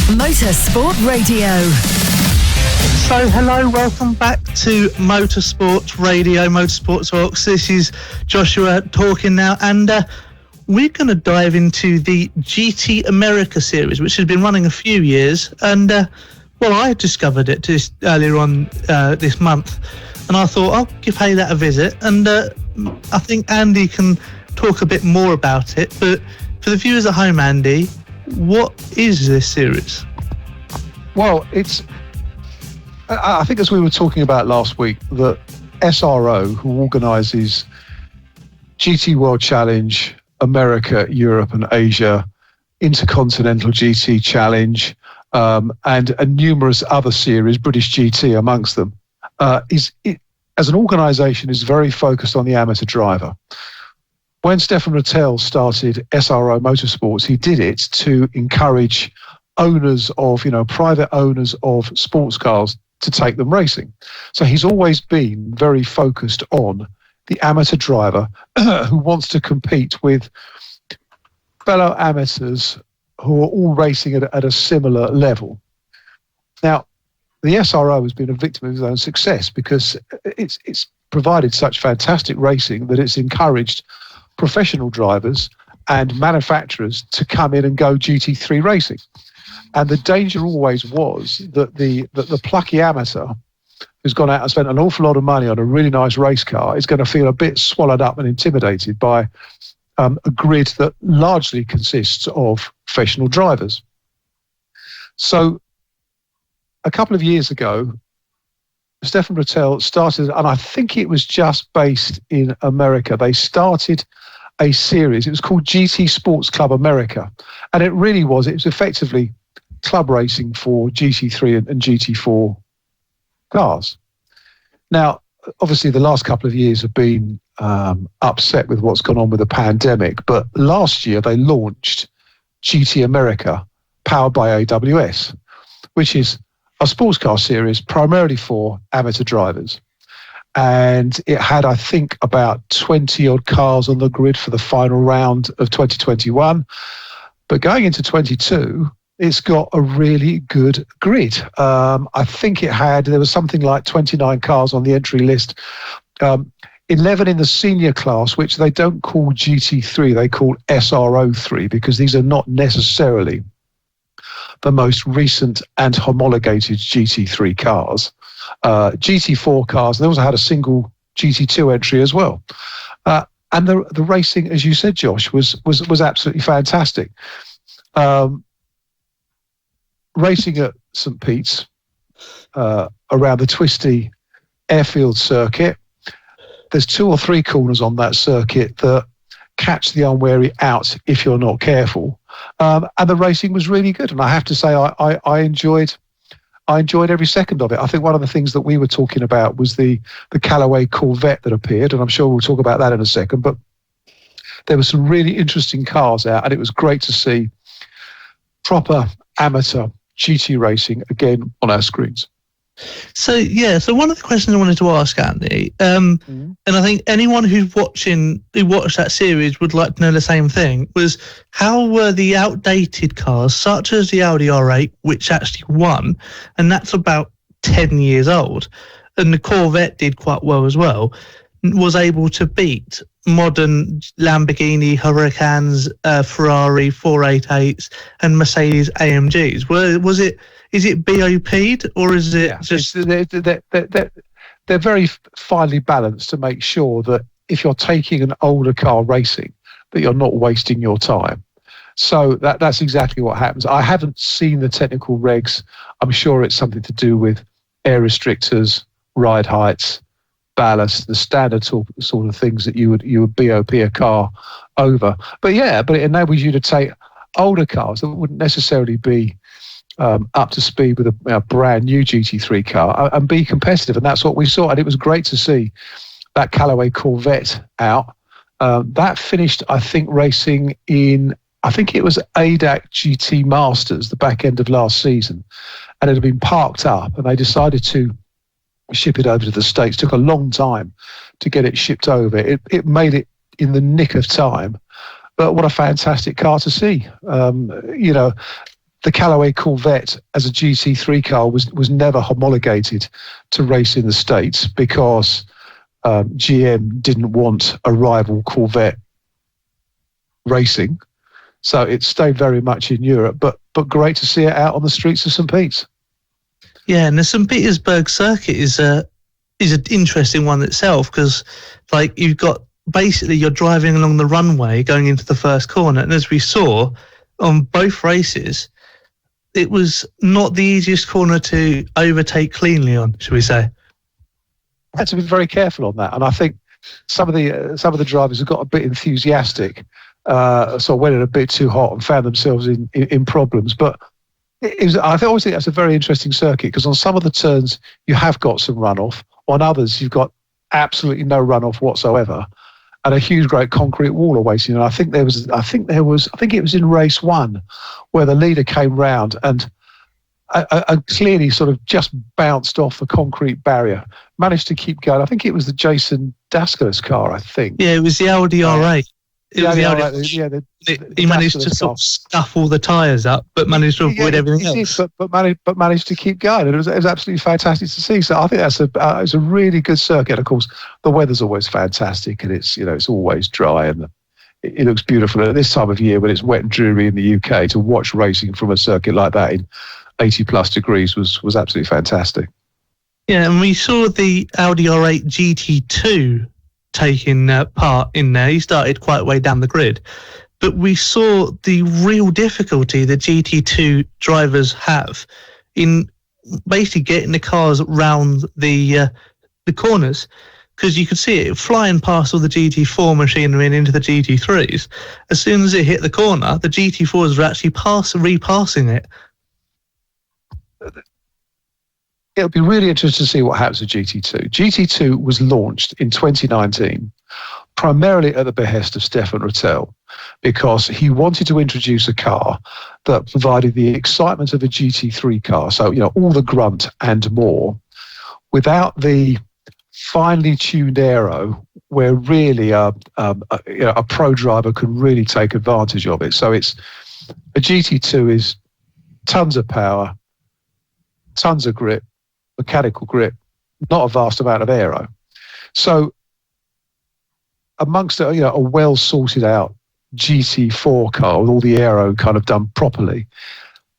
Motorsport Radio. So, hello, welcome back to Motorsport Radio, Motorsport Talks. This is Joshua talking now, and we're going to dive into the GT America series, which has been running a few years, and well, I discovered it just earlier on this month, and I thought I'll pay that a visit, and I think Andy can talk a bit more about it. But for the viewers at home, Andy, what is this series? Well, I think, as we were talking about last week, that SRO, who organises GT World Challenge, America, Europe and Asia, Intercontinental GT Challenge, and numerous other series, British GT amongst them, as an organisation is very focused on the amateur driver. When Stefan Rattel started SRO Motorsports, he did it to encourage owners of, private owners of sports cars to take them racing. So he's always been very focused on the amateur driver who wants to compete with fellow amateurs who are all racing at a similar level. Now, the SRO has been a victim of his own success because it's provided such fantastic racing that it's encouraged professional drivers and manufacturers to come in and go GT3 racing. And the danger always was that the plucky amateur who's gone out and spent an awful lot of money on a really nice race car is going to feel a bit swallowed up and intimidated by a grid that largely consists of professional drivers. So a couple of years ago, Stefan Rattel started, and I think it was just based in America, they started a series. It was called GT Sports Club America. And it was effectively club racing for GT3 and GT4 cars. Now, obviously, the last couple of years have been upset with what's gone on with the pandemic, but last year they launched GT America, powered by AWS, which is a sports car series primarily for amateur drivers. And it had, I think, about 20-odd cars on the grid for the final round of 2021. But going into 22, it's got a really good grid. I think there was something like 29 cars on the entry list, 11 in the senior class, which they don't call GT3, they call SRO3, because these are not necessarily the most recent and homologated GT3 cars. GT4 cars, they also had a single GT2 entry as well. And the racing, as you said, Josh, was absolutely fantastic. Racing at St. Pete's around the twisty airfield circuit, there's 2 or 3 corners on that circuit that catch the unwary out if you're not careful. And the racing was really good. And I have to say, I enjoyed every second of it. I think one of the things that we were talking about was the Callaway Corvette that appeared, and I'm sure we'll talk about that in a second. But there were some really interesting cars out, and it was great to see proper amateur GT racing again on our screens. So one of the questions I wanted to ask Andy, and I think anyone who watched that series would like to know the same thing, was how were the outdated cars, such as the Audi R8, which actually won, and that's about 10 years old, and the Corvette did quite well as well, was able to beat modern Lamborghini Huracans, Ferrari 488s, and Mercedes AMGs. Is it BOP'd, or is it just... They're very finely balanced to make sure that if you're taking an older car racing, that you're not wasting your time. So that's exactly what happens. I haven't seen the technical regs. I'm sure it's something to do with air restrictors, ride heights, ballast, the standard sort of things that you would BOP a car over. But it enables you to take older cars that wouldn't necessarily be up to speed with a brand new GT3 car and be competitive. And that's what we saw. And it was great to see that Callaway Corvette out. That finished, I think, racing in, I think it was ADAC GT Masters, the back end of last season. And it had been parked up, and they decided to ship it over to the States. It took a long time to get it shipped over. It made it in the nick of time. But what a fantastic car to see. the Callaway Corvette as a GT3 car was never homologated to race in the States because GM didn't want a rival Corvette racing. So it stayed very much in Europe, but great to see it out on the streets of St. Pete's. Yeah, and the St. Petersburg circuit is an interesting one itself, because like you've got basically you're driving along the runway going into the first corner, and as we saw on both races, it was not the easiest corner to overtake cleanly on, should we say? Had to be very careful on that, and I think some of the drivers have got a bit enthusiastic, so went in a bit too hot and found themselves in problems. But I always think that's a very interesting circuit, because on some of the turns you have got some runoff, on others you've got absolutely no runoff whatsoever, and a huge great concrete wall awaiting. And I think it was in race 1 where the leader came round and clearly sort of just bounced off the concrete barrier, managed to keep going. I think it was the Jason Daskalis car, I think. Yeah, it was the Audi R8. He managed to sort of stuff all the tyres up, but managed to avoid everything else. But managed to keep going. It was absolutely fantastic to see. So I think it's a really good circuit. Of course, the weather's always fantastic, and it's always dry, and it looks beautiful. And at this time of year, when it's wet and dreary in the UK, to watch racing from a circuit like that in 80 plus degrees was absolutely fantastic. Yeah, and we saw the Audi R8 GT2 taking part in there. He started quite a way down the grid, but we saw the real difficulty the GT2 drivers have in basically getting the cars round the corners, because you could see it flying past all the GT4 machinery and into the GT3s. As soon as it hit the corner, the GT4s were actually repassing it. It'll be really interesting to see what happens with GT2. GT2 was launched in 2019 primarily at the behest of Stefan Rattel, because he wanted to introduce a car that provided the excitement of a GT3 car, so all the grunt and more, without the finely tuned aero, where really a pro driver can really take advantage of it. So a GT2 is tons of power, tons of grip, mechanical grip, not a vast amount of aero. So amongst a well sorted out GT4 car with all the aero kind of done properly,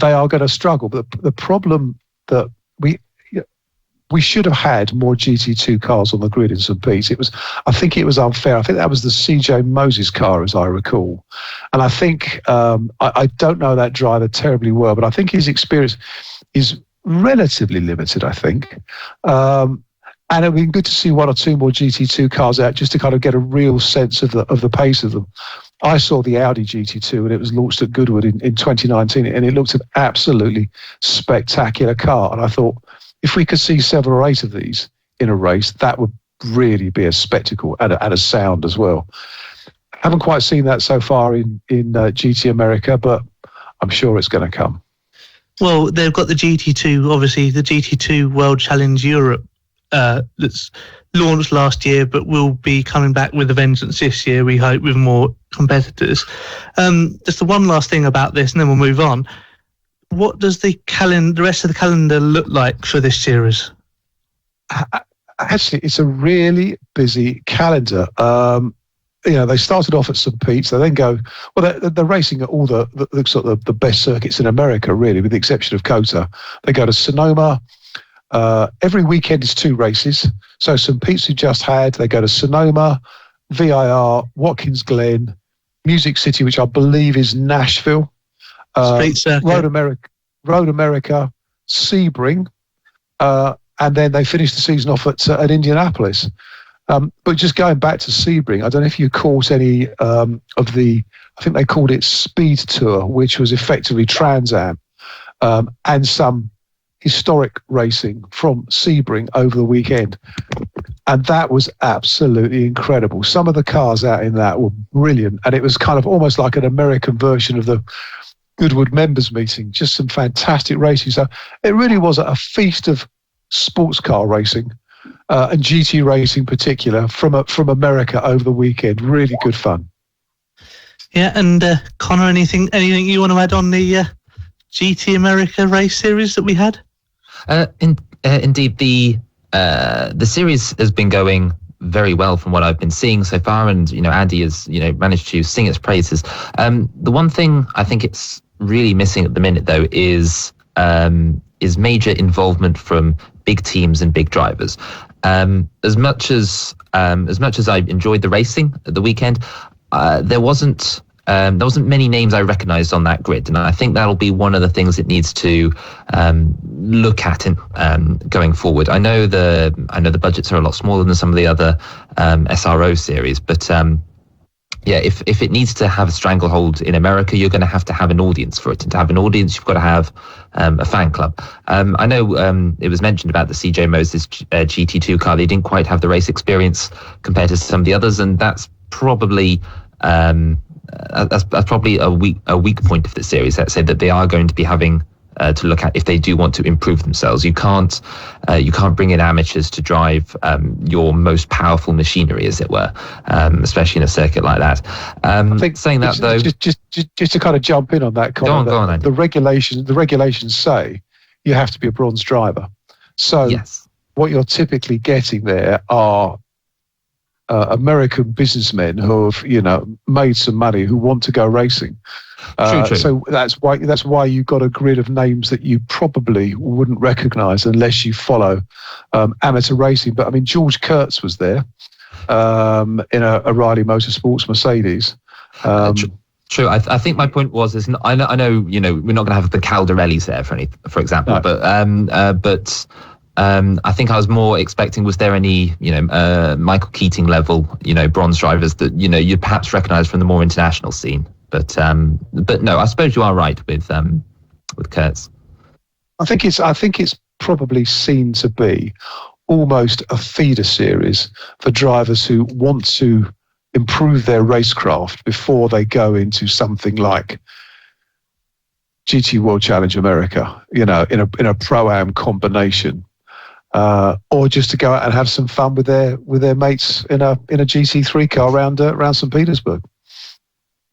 they are going to struggle. But the problem that we should have had more GT2 cars on the grid in St. Pete's. I think it was unfair. I think that was the CJ Moses car, as I recall. And I think, I don't know that driver terribly well, but I think his experience is relatively limited, I think. And it would be good to see one or two more GT2 cars out, just to kind of get a real sense of the pace of them. I saw the Audi GT2 and it was launched at Goodwood in 2019, and it looked an absolutely spectacular car. And I thought, if we could see 7 or 8 of these in a race, that would really be a spectacle and a sound as well. Haven't quite seen that so far in GT America, but I'm sure it's going to come. Well, they've got the GT2, obviously the GT2 World Challenge Europe that's launched last year, but will be coming back with a vengeance this year, we hope, with more competitors. Just the one last thing about this, and then we'll move on. What does the rest of the calendar look like for this series? Actually, it's a really busy calendar. They started off at St. Pete's. They then go, they're racing at all the sort of the best circuits in America, really, with the exception of COTA. They go to Sonoma. Every weekend is 2 races. So St. Pete's we just had, they go to Sonoma, VIR, Watkins Glen, Music City, which I believe is Nashville. Road America, Sebring, and then they finished the season off at Indianapolis. But just going back to Sebring, I don't know if you caught any of I think they called it Speed Tour, which was effectively Trans Am, and some historic racing from Sebring over the weekend. And that was absolutely incredible. Some of the cars out in that were brilliant, and it was kind of almost like an American version of the Goodwood members meeting. Just some fantastic racing. So it really was a feast of sports car racing, and GT racing in particular from America over the weekend. Really good fun. Yeah, and Connor, anything you want to add on the GT America race series that we had? Indeed, the series has been going very well from what I've been seeing so far, and Andy has managed to sing its praises. The one thing I think it's really missing at the minute, though, is major involvement from big teams and big drivers. As much as I enjoyed the racing at the weekend, there wasn't many names I recognised on that grid, and I think that'll be one of the things it needs to look at in, going forward. I know the budgets are a lot smaller than some of the other SRO series, but if it needs to have a stranglehold in America, you're going to have an audience for it, and to have an audience, you've got to have a fan club. I know it was mentioned about the CJ Moses GT2 car. They didn't quite have the race experience compared to some of the others, and that's probably that's probably a weak point of the series. Let's say that they are going to be having to look at if they do want to improve themselves. You can't bring in amateurs to drive your most powerful machinery, as it were, especially in a circuit like that. I think saying that though, just to kind of jump in on that, Colin, go on, Andy. The regulations say you have to be a bronze driver. So yes. What you're typically getting there are American businessmen who have made some money, who want to go racing. True. So that's why you've got a grid of names that you probably wouldn't recognise unless you follow amateur racing. But I mean, George Kurtz was there in a Riley Motorsports Mercedes. True. I think my point was I know we're not going to have the Caldarellis there for example, no. but I think I was more expecting, was there any, Michael Keating level, bronze drivers that, you'd perhaps recognise from the more international scene. But no, I suppose you are right with Kurtz. I think it's probably seen to be almost a feeder series for drivers who want to improve their racecraft before they go into something like GT World Challenge America, in a Pro-Am combination. Or just to go out and have some fun with their mates in a GT3 car around St. Petersburg.